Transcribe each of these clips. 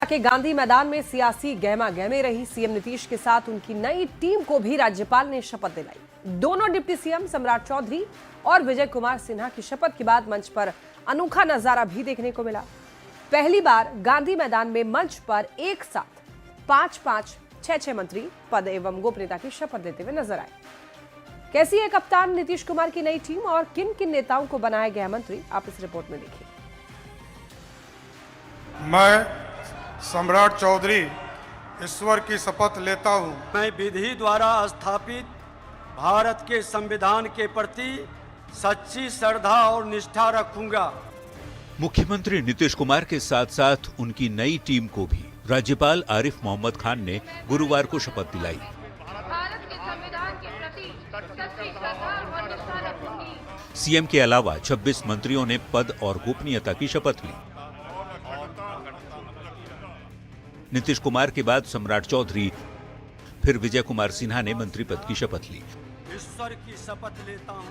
के गांधी मैदान में सियासी गहमा गहमे रही। सीएम नीतीश के साथ उनकी नई टीम को भी राज्यपाल ने शपथ दिलाई। दोनों डिप्टी सीएम सम्राट चौधरी और विजय कुमार सिन्हा की शपथ के बाद मंच पर अनोखा नजारा भी देखने को मिला। पहली बार गांधी मैदान में मंच पर एक साथ 5-5, 6-6 मंत्री पद एवं गोपनीयता की शपथ लेते हुए नजर आए। कैसी है कप्तान नीतीश कुमार की नई टीम और किन किन नेताओं को बनाया गया मंत्री, आप इस रिपोर्ट में देखिए। मैं सम्राट चौधरी ईश्वर की शपथ लेता हूं। मैं विधि द्वारा स्थापित भारत के संविधान के प्रति सच्ची श्रद्धा और निष्ठा रखूंगा। मुख्यमंत्री नीतीश कुमार के साथ साथ उनकी नई टीम को भी राज्यपाल आरिफ मोहम्मद खान ने गुरुवार को शपथ दिलाई। भारत के संविधान के प्रति सच्ची श्रद्धा और निष्ठा रखूंगी। सीएम के अलावा 26 मंत्रियों ने पद और गोपनीयता की शपथ ली। नीतीश कुमार के बाद सम्राट चौधरी फिर विजय कुमार सिन्हा ने मंत्री पद की शपथ ली। ईश्वर की शपथ लेता हूं।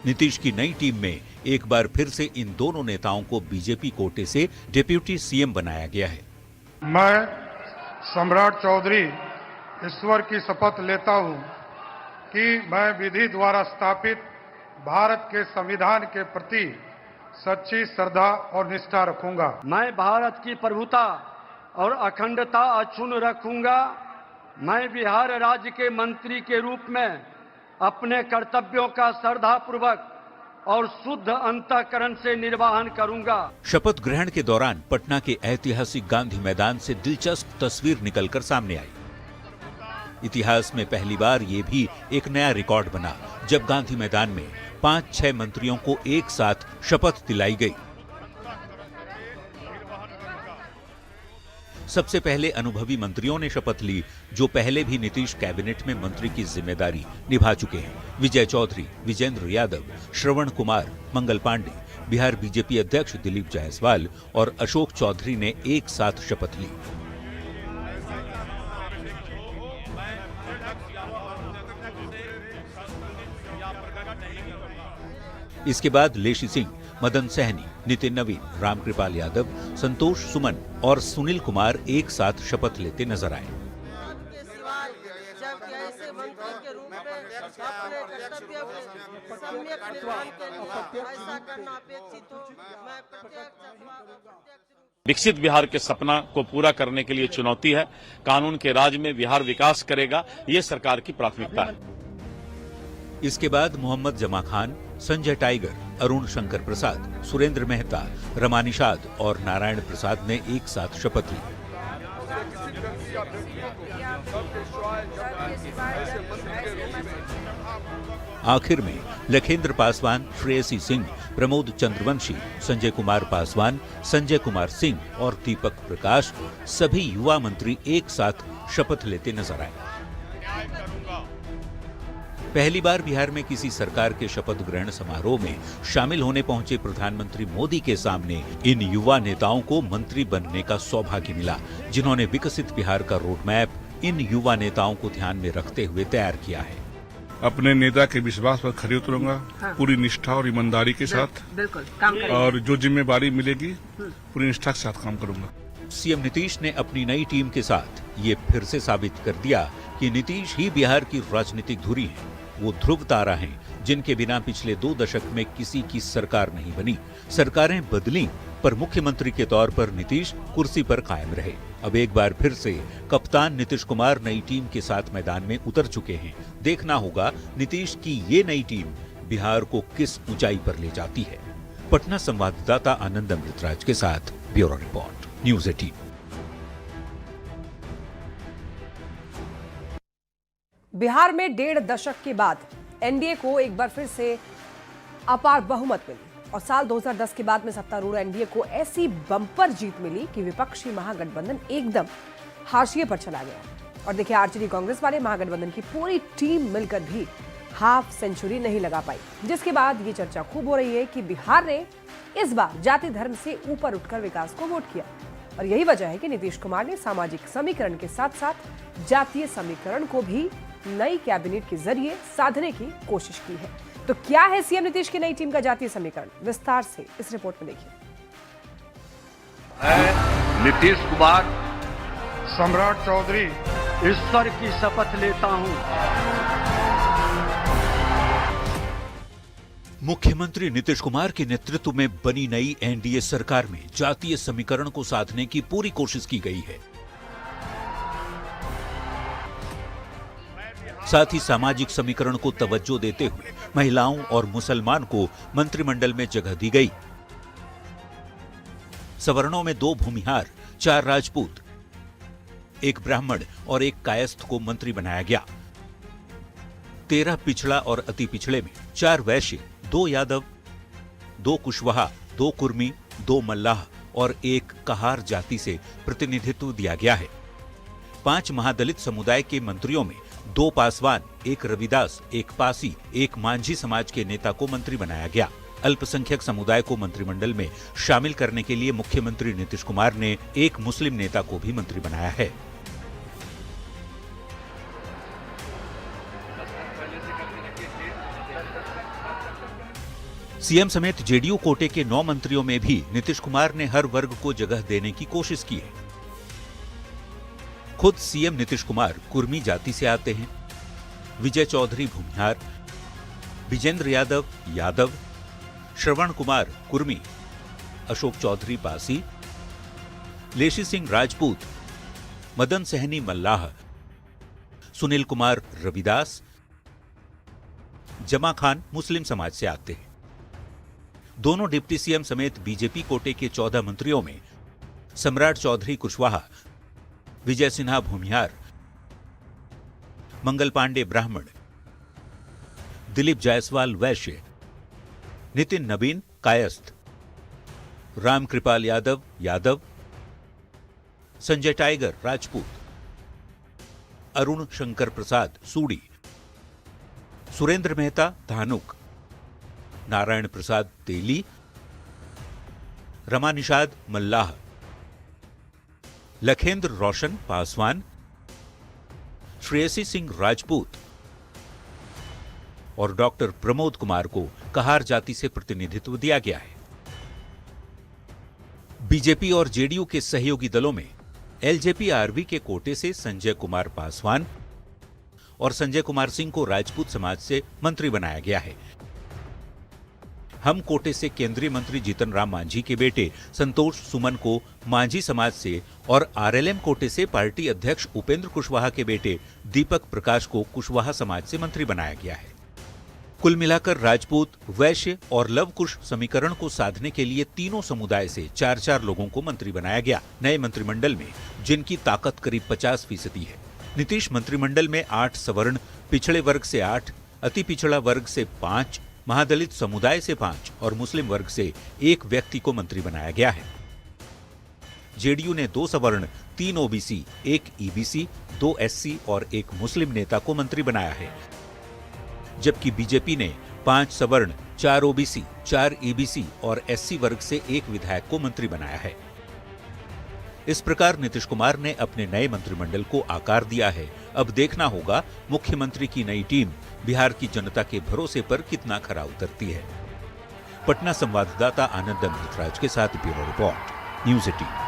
नीतीश की नई टीम में एक बार फिर से इन दोनों नेताओं को बीजेपी कोटे से डिप्टी सीएम बनाया गया है। मैं सम्राट चौधरी ईश्वर की शपथ लेता हूं कि मैं विधि द्वारा स्थापित भारत के संविधान के प्रति सच्ची श्रद्धा और निष्ठा रखूंगा। मैं भारत की प्रभुता और अखंडता अक्षुण्ण रखूंगा। मैं बिहार राज्य के मंत्री के रूप में अपने कर्तव्यों का श्रद्धापूर्वक और शुद्ध अंतःकरण से निर्वहन करूंगा। शपथ ग्रहण के दौरान पटना के ऐतिहासिक गांधी मैदान से दिलचस्प तस्वीर निकलकर सामने आई। इतिहास में पहली बार ये भी एक नया रिकॉर्ड बना जब गांधी मैदान में 5-6 मंत्रियों को एक साथ शपथ दिलाई गई। सबसे पहले अनुभवी मंत्रियों ने शपथ ली जो पहले भी नीतीश कैबिनेट में मंत्री की जिम्मेदारी निभा चुके हैं। विजय चौधरी, विजेंद्र यादव, श्रवण कुमार, मंगल पांडे, बिहार बीजेपी अध्यक्ष दिलीप जायसवाल और अशोक चौधरी ने एक साथ शपथ ली। इसके बाद लेशी सिंह, मदन सहनी, नितिन नवीन, रामकृपाल यादव, संतोष सुमन और सुनील कुमार एक साथ शपथ लेते नजर आए। विकसित बिहार के सपना को पूरा करने के लिए चुनौती है। कानून के राज में बिहार विकास करेगा, ये सरकार की प्राथमिकता है। इसके बाद मोहम्मद जमा खान, संजय टाइगर, अरुण शंकर प्रसाद, सुरेंद्र मेहता, रमा निषाद और नारायण प्रसाद ने एक साथ शपथ ली। आखिर में लखेंद्र पासवान, श्रेयसी सिंह, प्रमोद चंद्रवंशी, संजय कुमार पासवान, संजय कुमार सिंह और दीपक प्रकाश सभी युवा मंत्री एक साथ शपथ लेते नजर आए। पहली बार बिहार में किसी सरकार के शपथ ग्रहण समारोह में शामिल होने पहुंचे प्रधानमंत्री मोदी के सामने इन युवा नेताओं को मंत्री बनने का सौभाग्य मिला, जिन्होंने विकसित बिहार का रोड मैप इन युवा नेताओं को ध्यान में रखते हुए तैयार किया है। अपने नेता के विश्वास पर खड़े उतरूंगा, पूरी निष्ठा और ईमानदारी के साथ, बिल्कुल काम करेंगे और जो जिम्मेदारी मिलेगी पूरी निष्ठा के साथ काम करूंगा। सीएम नीतीश ने अपनी नई टीम के साथ ये फिर से साबित कर दिया कि नीतीश ही बिहार की राजनीतिक धुरी है। वो ध्रुव तारा हैं जिनके बिना पिछले 2 दशक में किसी की सरकार नहीं बनी। सरकारें बदली पर मुख्यमंत्री के तौर पर नीतीश कुर्सी पर कायम रहे। अब एक बार फिर से कप्तान नीतीश कुमार नई टीम के साथ मैदान में उतर चुके हैं। देखना होगा नीतीश की ये नई टीम बिहार को किस ऊंचाई पर ले जाती है। पटना संवाददाता आनंद अमृतराज के साथ ब्यूरो रिपोर्ट, न्यूज़ 18। बिहार में 1.5 दशक के बाद एनडीए को एक बार फिर से अपार बहुमत मिली और साल 2010 के बाद में सत्तारूढ़ एनडीए को ऐसी बम्पर जीत मिली कि विपक्षी महागठबंधन एकदम हाशिए पर चला गया। और देखिए, आरजेडी कांग्रेस वाले महागठबंधन की पूरी टीम मिलकर भी हाफ सेंचुरी नहीं लगा पाई, जिसके बाद ये चर्चा खूब हो रही है कि बिहार ने इस बार जाति धर्म से ऊपर उठकर विकास को वोट किया। और यही वजह है कि नीतीश कुमार ने सामाजिक समीकरण के साथ साथ जातीय समीकरण को भी नई कैबिनेट के जरिए साधने की कोशिश की है। तो क्या है सीएम नीतीश की नई टीम का जातीय समीकरण, विस्तार से इस रिपोर्ट में देखिए। नीतीश कुमार सम्राट चौधरी ईश्वर की शपथ लेता हूं। मुख्यमंत्री नीतीश कुमार के नेतृत्व में बनी नई एनडीए सरकार में जातीय समीकरण को साधने की पूरी कोशिश की गई है। साथ ही सामाजिक समीकरण को तवज्जो देते हुए महिलाओं और मुसलमान को मंत्रिमंडल में जगह दी गई। सवर्णों में 2 भूमिहार, 4 राजपूत, 1 ब्राह्मण और 1 कायस्थ को मंत्री बनाया गया। 13 पिछड़ा और अति पिछड़े में 4 वैश्य, 2 यादव, 2 कुशवाहा, 2 कुर्मी, 2 मल्लाह और 1 कहार जाति से प्रतिनिधित्व दिया गया है। 5 महादलित समुदाय के मंत्रियों में 2 पासवान, 1 रविदास, 1 पासी, 1 मांझी समाज के नेता को मंत्री बनाया गया। अल्पसंख्यक समुदाय को मंत्रिमंडल में शामिल करने के लिए मुख्यमंत्री नीतीश कुमार ने 1 मुस्लिम नेता को भी मंत्री बनाया है। सीएम समेत जेडीयू कोटे के 9 मंत्रियों में भी नीतीश कुमार ने हर वर्ग को जगह देने की कोशिश की है। खुद सीएम नीतीश कुमार कुर्मी जाति से आते हैं। विजय चौधरी भूमिहार, विजेंद्र यादव यादव, श्रवण कुमार कुर्मी, अशोक चौधरी पासी, लेशी सिंह राजपूत, मदन सहनी मल्लाह, सुनील कुमार रविदास, जमा खान मुस्लिम समाज से आते हैं। दोनों डिप्टी सीएम समेत बीजेपी कोटे के 14 मंत्रियों में सम्राट चौधरी कुशवाहा, विजय सिन्हा भूमिहार, मंगल पांडे ब्राह्मण, दिलीप जायसवाल वैश्य, नितिन नवीन कायस्थ, रामकृपाल यादव यादव, संजय टाइगर राजपूत, अरुण शंकर प्रसाद सूडी, सुरेंद्र मेहता धानुक, नारायण प्रसाद तेली, रमा निषाद मल्लाह, लखेंद्र रोशन पासवान, श्रेयसी सिंह राजपूत और डॉक्टर प्रमोद कुमार को कहार जाति से प्रतिनिधित्व दिया गया है। बीजेपी और जेडीयू के सहयोगी दलों में एलजेपी आरवी के कोटे से संजय कुमार पासवान और संजय कुमार सिंह को राजपूत समाज से मंत्री बनाया गया है। हम कोटे से केंद्रीय मंत्री जीतन राम मांझी के बेटे संतोष सुमन को मांझी समाज से और आरएलएम कोटे से पार्टी अध्यक्ष उपेंद्र कुशवाहा के बेटे दीपक प्रकाश को कुशवाहा समाज से मंत्री बनाया गया है। कुल मिलाकर राजपूत, वैश्य और लवकुश समीकरण को साधने के लिए तीनों समुदाय से 4-4 लोगों को मंत्री बनाया गया। नए मंत्रिमंडल में जिनकी ताकत करीब 50% है। नीतीश मंत्रिमंडल में 8 सवर्ण, पिछड़े वर्ग से 8, अति पिछड़ा वर्ग से 5, महादलित समुदाय से 5 और मुस्लिम वर्ग से 1 व्यक्ति को मंत्री बनाया गया है। जेडीयू ने 2 सवर्ण, 3 ओबीसी, 1 ईबीसी, 2 एससी और 1 मुस्लिम नेता को मंत्री बनाया है, जबकि बीजेपी ने 5 सवर्ण, 4 ओबीसी, 4 ईबीसी और एससी वर्ग से 1 विधायक को मंत्री बनाया है। इस प्रकार नीतीश कुमार ने अपने नए मंत्रिमंडल को आकार दिया है। अब देखना होगा मुख्यमंत्री की नई टीम बिहार की जनता के भरोसे पर कितना खरा उतरती है। पटना संवाददाता आनंद अमृतराज के साथ bureau report, news 18।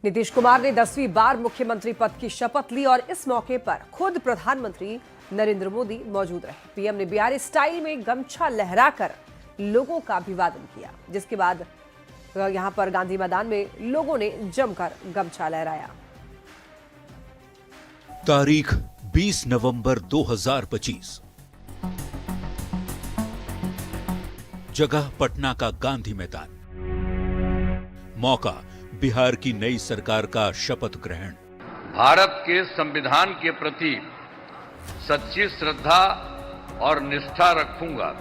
Nitish Kumar ने 10वीं बार मुख्यमंत्री पद की शपथ ली और इस मौके पर खुद प्रधानमंत्री नरेंद्र मोदी मौजूद रहे। पीएम ने बिहारी स्टाइल में गमछा लहराकर लोगों का अभिवादन किया, जिसके बाद यहां पर गांधी मैदान में लोगों ने जमकर गमछा लहराया। तारीख 20 नवंबर 2025, जगह पटना का गांधी मैदान, मौका बिहार की नई सरकार का शपथ ग्रहण। भारत के संविधान के प्रति सच्ची श्रद्धा और निष्ठा रखूंगा।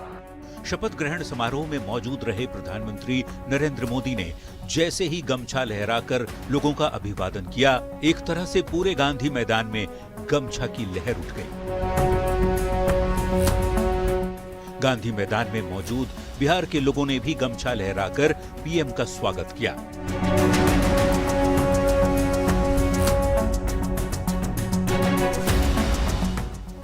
शपथ ग्रहण समारोह में मौजूद रहे प्रधानमंत्री नरेंद्र मोदी ने जैसे ही गमछा लहराकर लोगों का अभिवादन किया, एक तरह से पूरे गांधी मैदान में गमछा की लहर उठ गई। गांधी मैदान में मौजूद बिहार के लोगों ने भी गमछा लहराकर पीएम का स्वागत किया।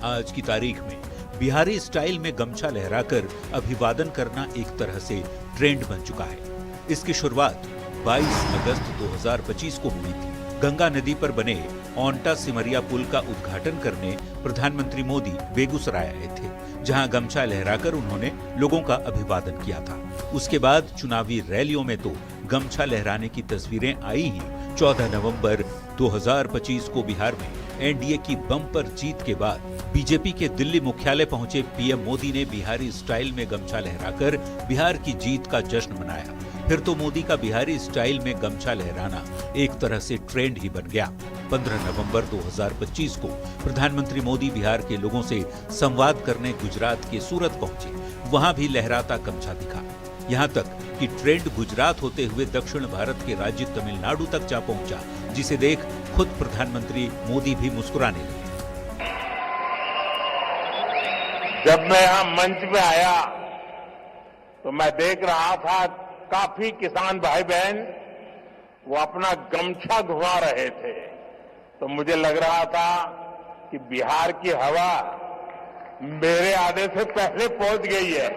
आज की तारीख में बिहारी स्टाइल में गमछा लहराकर अभिवादन करना एक तरह से ट्रेंड बन चुका है। इसकी शुरुआत 22 अगस्त 2025 को हुई थी। गंगा नदी पर बने ओंटा सिमरिया पुल का उद्घाटन करने प्रधानमंत्री मोदी बेगूसराय आए थे, जहां गमछा लहराकर उन्होंने लोगों का अभिवादन किया था। उसके बाद चुनावी रैलियों में तो गमछा लहराने की तस्वीरें आई ही। 14 नवंबर 2025 को बिहार में एनडीए की बम्पर जीत के बाद बीजेपी के दिल्ली मुख्यालय पहुंचे पीएम मोदी ने बिहारी स्टाइल में गमछा लहराकर बिहार की जीत का जश्न मनाया। फिर तो मोदी का बिहारी स्टाइल में गमछा लहराना एक तरह से ट्रेंड ही बन गया। 15 नवंबर 2025 को प्रधानमंत्री मोदी बिहार के लोगों से संवाद करने गुजरात के सूरत पहुंचे। वहां भी लहराता गमछा दिखा। यहां तक कि ट्रेंड गुजरात होते हुए दक्षिण भारत के राज्य तमिलनाडु तक जा पहुंचा, जिसे देख खुद प्रधानमंत्री मोदी भी मुस्कुराने लगे। जब मैं यहाँ मंच पे आया तो मैं देख रहा था काफी किसान भाई बहन वो अपना गमछा घुमा रहे थे, तो मुझे लग रहा था कि बिहार की हवा मेरे आने से पहले पहुंच गई है।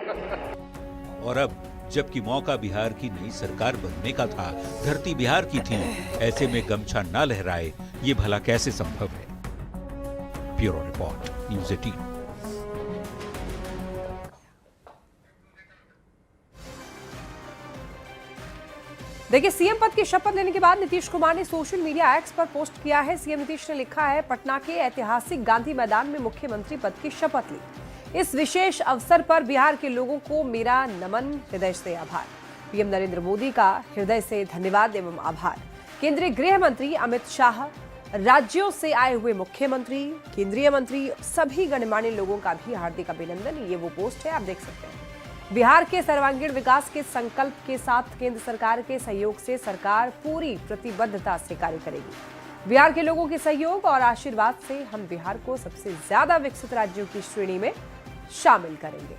और अब जबकि मौका बिहार की नई सरकार बनने का था, धरती बिहार की थी, ऐसे में गमछा न लहराए ये भला कैसे संभव है? Bureau report, news 18। देखिए, सीएम पद की शपथ लेने के बाद नीतीश कुमार ने सोशल मीडिया एक्स पर पोस्ट किया है। सीएम नीतीश ने लिखा है, पटना के ऐतिहासिक गांधी मैदान में मुख्यमंत्री पद की शपथ ली। इस विशेष अवसर पर बिहार के लोगों को मेरा नमन, हृदय से आभार। पीएम नरेंद्र मोदी का हृदय से धन्यवाद एवं आभार। केंद्रीय गृह मंत्री अमित शाह, राज्यों से आए हुए मुख्यमंत्री, केंद्रीय मंत्री, सभी गणमान्य लोगों का भी हार्दिक अभिनंदन। ये वो पोस्ट है, आप देख सकते हैं। बिहार के सर्वांगीण विकास के संकल्प के साथ केंद्र सरकार के सहयोग से सरकार पूरी प्रतिबद्धता से कार्य करेगी। बिहार के लोगों के सहयोग और आशीर्वाद से हम बिहार को सबसे ज्यादा विकसित राज्यों की श्रेणी में शामिल करेंगे।